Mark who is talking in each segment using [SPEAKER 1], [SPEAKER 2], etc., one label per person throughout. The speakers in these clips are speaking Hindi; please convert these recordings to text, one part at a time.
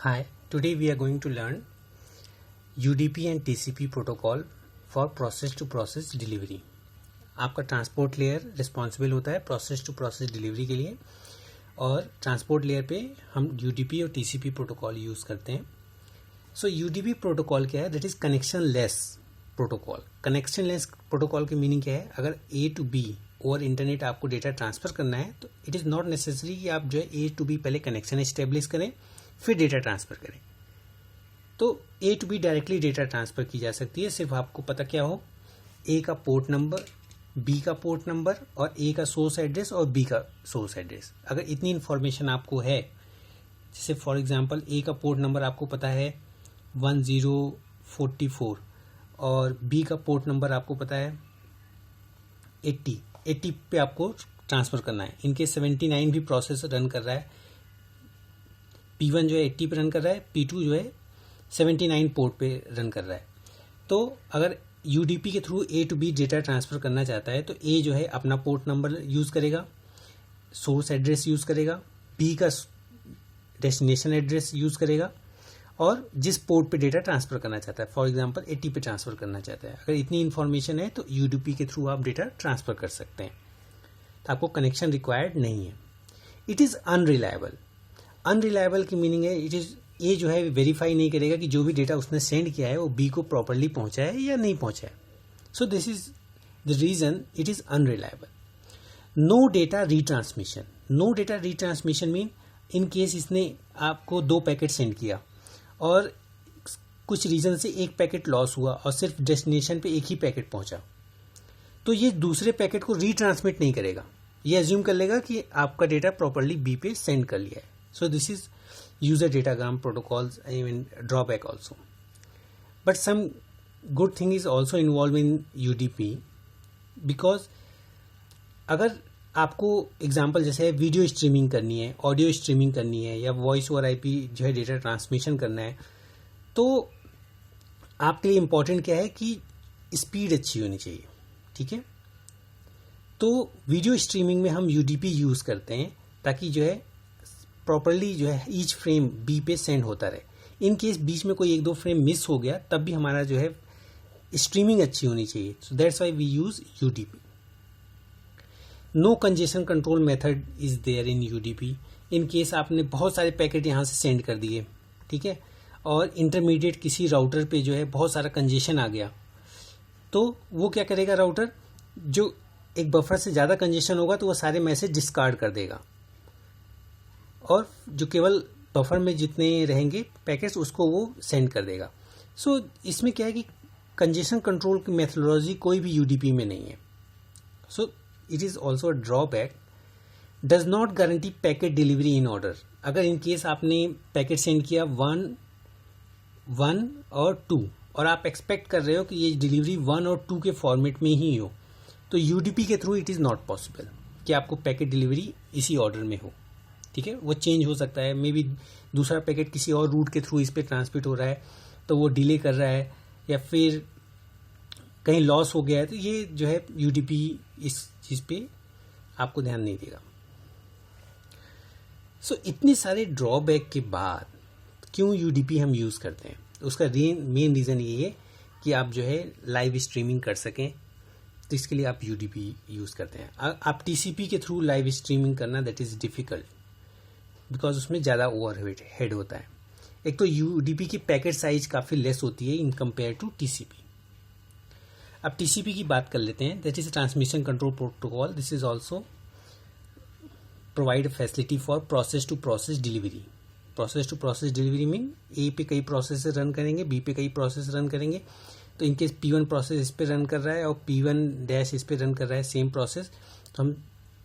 [SPEAKER 1] Hi, today we are going to learn UDP and TCP protocol for process to process delivery. आपका ट्रांसपोर्ट लेयर रिस्पॉन्सिबल होता है प्रोसेस टू प्रोसेस डिलीवरी के लिए और ट्रांसपोर्ट लेयर पे हम UDP और TCP प्रोटोकॉल यूज़ करते हैं. सो UDP प्रोटोकॉल क्या है? That is connection less protocol. Connection less protocol की मीनिंग क्या है? अगर A to B over internet आपको डेटा ट्रांसफ़र करना है तो इट इज़ नॉट नेसेसरी कि आप जो है A to B पहले कनेक्शन इस्टेब्लिश करें फिर डेटा ट्रांसफ़र करें. तो A to B directly data transfer की जा सकती है. सिर्फ आपको पता क्या हो, A का पोर्ट नंबर, B का पोर्ट नंबर और A का सोर्स एड्रेस और B का सोर्स एड्रेस. अगर इतनी इन्फॉर्मेशन आपको है, जैसे फॉर एग्जांपल A का पोर्ट नंबर आपको पता है 1044 और B का पोर्ट नंबर आपको पता है 80 पे आपको ट्रांसफ़र करना है. इनके 79 भी प्रोसेस रन कर रहा है. P1 जो है 80 पे रन कर रहा है, P2 जो है 79 पोर्ट पे रन कर रहा है. तो अगर UDP के through A to B data transfer करना चाहता है तो A जो है अपना पोर्ट नंबर यूज़ करेगा, सोर्स एड्रेस यूज़ करेगा, B का डेस्टिनेशन एड्रेस यूज़ करेगा और जिस पोर्ट पे डेटा ट्रांसफ़र करना चाहता है, फॉर एग्जांपल 80 पे ट्रांसफ़र करना चाहता है. अगर इतनी इन्फॉर्मेशन है तो UDP के थ्रू आप डेटा ट्रांसफ़र कर सकते हैं. तो आपको कनेक्शन रिक्वायर्ड नहीं है. It is unreliable. अनरिलायबल की मीनिंग है इट इज़ ए जो है वेरीफाई नहीं करेगा कि जो भी डेटा उसने सेंड किया है वो बी को प्रॉपरली पहुंचा है या नहीं पहुंचा है. So this is the reason it is unreliable. No data retransmission. No data retransmission mean in case इसने आपको 2 पैकेट सेंड किया और कुछ रीज़न से एक पैकेट लॉस हुआ और सिर्फ डेस्टिनेशन पे एक ही पैकेट पहुंचा, तो ये दूसरे पैकेट को रीट्रांसमिट नहीं करेगा. ये एज्यूम कर लेगा कि आपका डेटा प्रॉपरली बी पे सेंड कर लिया है. So this is user datagram protocols, I mean drawback also. But some good thing is also involved in UDP because अगर आपको एग्जांपल जैसे वीडियो स्ट्रीमिंग करनी है, ऑडियो स्ट्रीमिंग करनी है या वॉइस ओवर IP जो है डेटा ट्रांसमिशन करना है, तो आपके लिए इम्पोर्टेंट क्या है कि स्पीड अच्छी होनी चाहिए. ठीक है, तो वीडियो स्ट्रीमिंग में हम UDP यूज़ करते हैं ताकि जो है प्रॉपरली जो है ईच फ्रेम बी पे सेंड होता रहे. इन केस बीच में कोई 1-2 फ्रेम मिस हो गया तब भी हमारा जो है स्ट्रीमिंग अच्छी होनी चाहिए. So that's why we use UDP. No congestion control method is there in UDP. In case आपने बहुत सारे पैकेट यहाँ से सेंड कर दिए, ठीक है, और इंटरमीडिएट किसी राउटर पे जो है बहुत सारा कंजेशन आ गया, तो वो क्या करेगा राउटर, जो एक बफर से ज़्यादा कंजेशन होगा तो वो सारे मैसेज डिस्कार्ड कर देगा और जो केवल बफर में जितने रहेंगे पैकेट्स उसको वो सेंड कर देगा. सो इसमें क्या है कि कंजेशन कंट्रोल की मेथोडोलॉजी कोई भी UDP में नहीं है. So it is also a drawback. Does not guarantee packet delivery in order. अगर इन केस आपने पैकेट सेंड किया 1 और 2 और आप एक्सपेक्ट कर रहे हो कि ये डिलीवरी 1 और 2 के फॉर्मेट में ही हो, तो UDP के through it is not possible कि आपको पैकेट डिलीवरी इसी ऑर्डर में हो. ठीक है, वो चेंज हो सकता है. मे बी दूसरा पैकेट किसी और रूट के थ्रू इस पर ट्रांसमिट हो रहा है तो वो डिले कर रहा है या फिर कहीं लॉस हो गया है, तो ये जो है UDP इस चीज़ पे आपको ध्यान नहीं देगा. सो इतने सारे ड्रॉबैक के बाद क्यों UDP हम यूज़ करते हैं? उसका मेन रीज़न ये है कि आप जो है लाइव स्ट्रीमिंग कर सकें, तो इसके लिए आप UDP यूज़ करते हैं. आप TCP के थ्रू लाइव स्ट्रीमिंग करना दैट इज़ डिफ़िकल्ट बिकॉज उसमें ज़्यादा ओवरहेड होता है. एक तो UDP की पैकेट साइज काफ़ी लेस होती है इन कंपेयर टू TCP. अब TCP की बात कर लेते हैं. That is transmission control protocol. This is also provide facility for process to process delivery. Process to process delivery mean A पे कई प्रोसेस रन करेंगे, B पे कई प्रोसेस रन करेंगे. तो इनकेस P1 प्रोसेस इस पे रन कर रहा है और P1 डैश इस पे रन कर रहा है सेम प्रोसेस, तो हम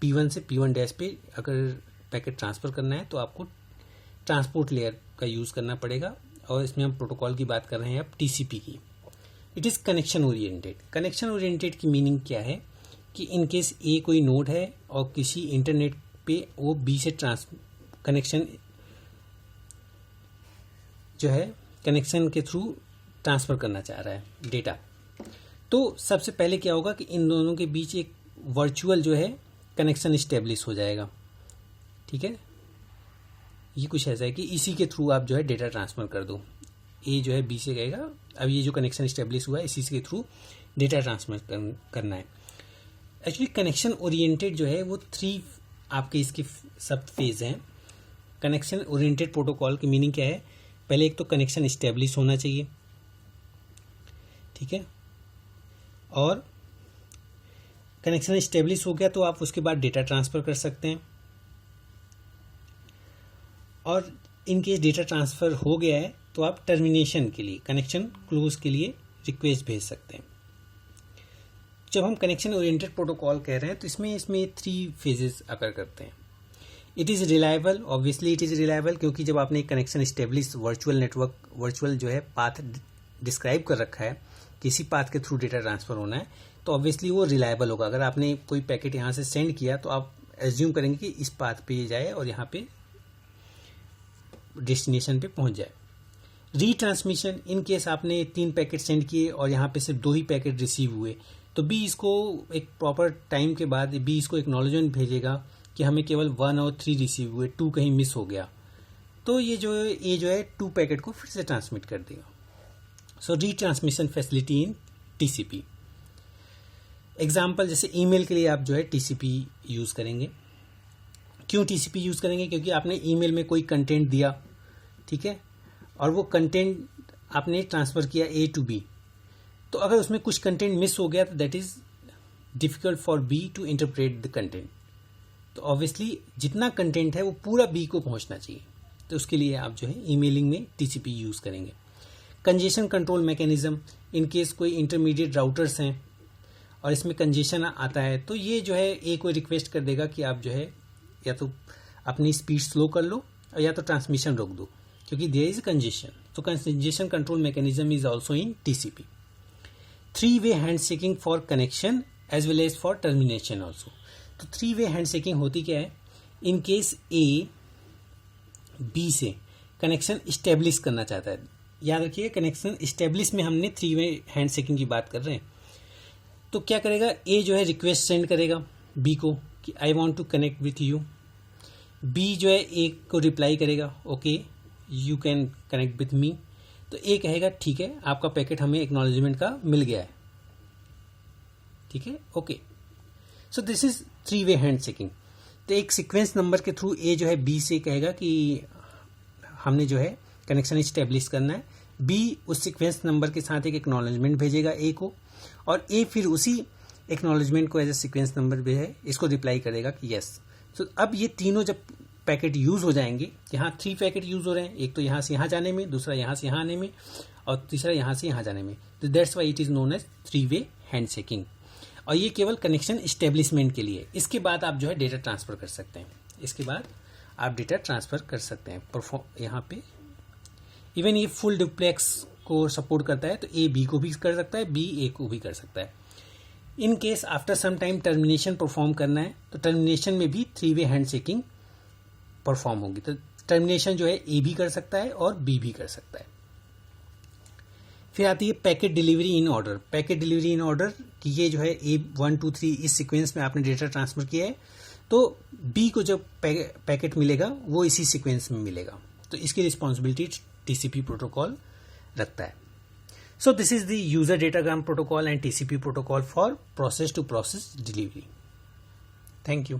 [SPEAKER 1] P1 से P1 डैश पे अगर पैकेट ट्रांसफ़र करना है तो आपको ट्रांसपोर्ट लेयर का यूज़ करना पड़ेगा. और इसमें हम प्रोटोकॉल की बात कर रहे हैं अब TCP की. It is connection oriented. Connection oriented की मीनिंग क्या है कि इन केस A कोई नोड है और किसी इंटरनेट पे वो B से कनेक्शन जो है कनेक्शन के थ्रू ट्रांसफ़र करना चाह रहा है डेटा, तो सबसे पहले क्या होगा कि इन दोनों के बीच एक वर्चुअल जो है कनेक्शन इस्टेब्लिश हो जाएगा. ठीक है, ये कुछ ऐसा है कि इसी के थ्रू आप जो है डेटा ट्रांसफर कर दो। ए जो है बी से कहेगा अब ये जो कनेक्शन इस्टेब्लिश हुआ है इसी के थ्रू डेटा ट्रांसफर करना है। एक्चुअली कनेक्शन ओरिएंटेड जो है वो 3 आपके इसके सब फेज हैं। कनेक्शन ओरिएंटेड प्रोटोकॉल की मीनिंग क्या है, पहले एक तो कनेक्शन इस्टेब्लिश होना चाहिए, ठीक है, और कनेक्शन इस्टेब्लिश हो गया तो आप उसके बाद डेटा ट्रांसफर कर सकते हैं, और इन केस डेटा ट्रांसफर हो गया है तो आप टर्मिनेशन के लिए, कनेक्शन क्लोज के लिए रिक्वेस्ट भेज सकते हैं। जब हम कनेक्शन ओरिएंटेड प्रोटोकॉल कह रहे हैं तो इसमें 3 फेजेस अकर करते हैं। It is reliable, obviously it is reliable, क्योंकि जब आपने एक connection establish virtual network, virtual जो है पाथ डिस्क्राइब कर रखा है, किसी पाथ के थ्रू डेटा ट्रांसफर होना है, तो ऑब्वियसली वो रिलायबल होगा। अगर आपने कोई पैकेट यहाँ से सेंड किया तो आप एज्यूम करेंगे कि इस पाथ पे ये जाए और यहाँ पे डेस्टिनेशन पे पहुँच जाए। रीट्रांसमिशन, इन केस आपने 3 पैकेट सेंड किए और यहाँ पे सिर्फ 2 ही पैकेट रिसीव हुए, तो बी इसको एक प्रॉपर टाइम के बाद बी इसको एक्नॉलेजमेंट भेजेगा कि हमें केवल 1 और 3 रिसीव हुए, 2 कहीं मिस हो गया, तो ये जो है 2 पैकेट को फिर से ट्रांसमिट कर देगा। So retransmission facility in TCP. Example जैसे ईमेल के लिए आप जो है टीसीपी यूज़ करेंगे। क्यों टीसीपी यूज़ करेंगे? क्योंकि आपने ईमेल में कोई कंटेंट दिया, ठीक है, और वो कंटेंट आपने ट्रांसफ़र किया ए टू बी, तो अगर उसमें कुछ कंटेंट मिस हो गया तो that is difficult for B to interpret the content. तो ऑब्वियसली जितना कंटेंट है वो पूरा बी को पहुंचना चाहिए, तो उसके लिए आप जो है ईमेलिंग में टीसीपी यूज़ करेंगे। Congestion control mechanism, in case कोई इंटरमीडिएट राउटर्स हैं और इसमें कंजेशन आता है तो ये जो है ए को रिक्वेस्ट कर देगा कि आप जो है या तो अपनी स्पीड स्लो कर लो या तो ट्रांसमिशन रोक दो, क्योंकि देयर इज कंजेशन। तो congestion control mechanism is also in TCP. 3-वे handshaking for connection as well as for termination also. तो 3-वे हैंडशेकिंग होती क्या है? इन केस ए बी से कनेक्शन इस्टेब्लिश करना चाहता है, याद रखिए कनेक्शन इस्टेब्लिश में हमने 3-वे हैंडशेकिंग की बात कर रहे हैं, तो क्या करेगा? ए जो है रिक्वेस्ट सेंड करेगा बी को कि I want to connect with you. B जो है ए को रिप्लाई करेगा okay you can connect with me. तो ए कहेगा ठीक है, आपका पैकेट हमें एक्नॉलेजमेंट का मिल गया है, ठीक है, ओके। सो दिस इज 3-वे हैंडशेकिंग। तो एक सीक्वेंस नंबर के थ्रू ए जो है बी से कहेगा कि हमने जो है कनेक्शन इस्टेब्लिश करना है। बी उस सीक्वेंस नंबर के साथ एक एक्नॉलेजमेंट भेजेगा ए को, और ए फिर उसी एक्नॉलेजमेंट को एज ए सीक्वेंस नंबर भी है इसको रिप्लाई करेगा कि यस। तो अब ये तीनों जब पैकेट यूज़ हो जाएंगे, यहाँ 3 पैकेट यूज़ हो रहे हैं, एक तो यहाँ से यहाँ जाने में, दूसरा यहाँ से यहाँ आने में, और तीसरा यहाँ से यहाँ जाने में, तो that's why it is known as 3-वे हैंडशेकिंग। और ये केवल कनेक्शन इस्टेब्लिशमेंट के लिए। इसके बाद आप जो है डेटा ट्रांसफ़र कर सकते हैं, इसके बाद आप डेटा ट्रांसफ़र कर सकते हैं। यहाँ पे इवन ये फुल डुप्लेक्स को सपोर्ट करता है, तो ए बी को भी कर सकता है, बी ए को भी कर सकता है। In case after some time termination perform करना है, तो टर्मिनेशन में भी 3-वे हैंडशेकिंग परफॉर्म होगी। तो टर्मिनेशन जो है ए भी कर सकता है और बी भी कर सकता है। फिर आती है packet delivery in order. Packet delivery in order कि ये जो है ए 1 2 3 इस सीक्वेंस में आपने डेटा ट्रांसफर किया है, तो बी को जब पैकेट मिलेगा वो इसी सीक्वेंस में मिलेगा, तो इसकी रिस्पॉन्सिबिलिटी टीसीपी प्रोटोकॉल रखता है। So this is the user datagram protocol and TCP protocol for process to process delivery. Thank you.